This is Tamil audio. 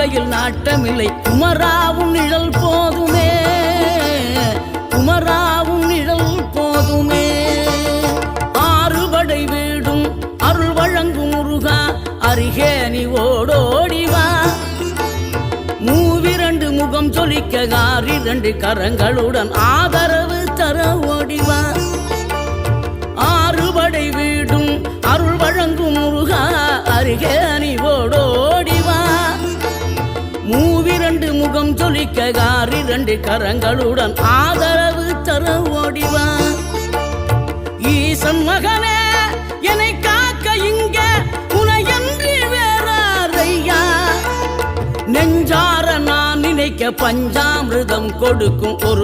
வாழ்க்கையில் நாட்டமில்லை குமராவும் நிழல் போதுமே, குமராவும் நிழல் போதுமே. ஆறுபடை வீடும் அருள் வழங்கும் முருகா அருகே நீ ஓடோடிவா. மூவிரண்டு முகம் சொலிக்க ஆறிரண்டு கரங்களுடன் ஆதரவு தர ஓடிவா. ஆறுபடை வீடும் அருள் வழங்கும் முருகா அருகே நீ ஓடோடிவா. மூவிரண்டு முகம் சொலிக்க ஆறிரண்டு கரங்களுடன் ஆதரவு தர ஓடிவா. ஈசன் மகனே என்னை காக்க இங்க உனையன்றி வேறாரையா. நெஞ்சார நான் நினைக்க பஞ்சாமிர்தம் கொடுக்கும் ஒரு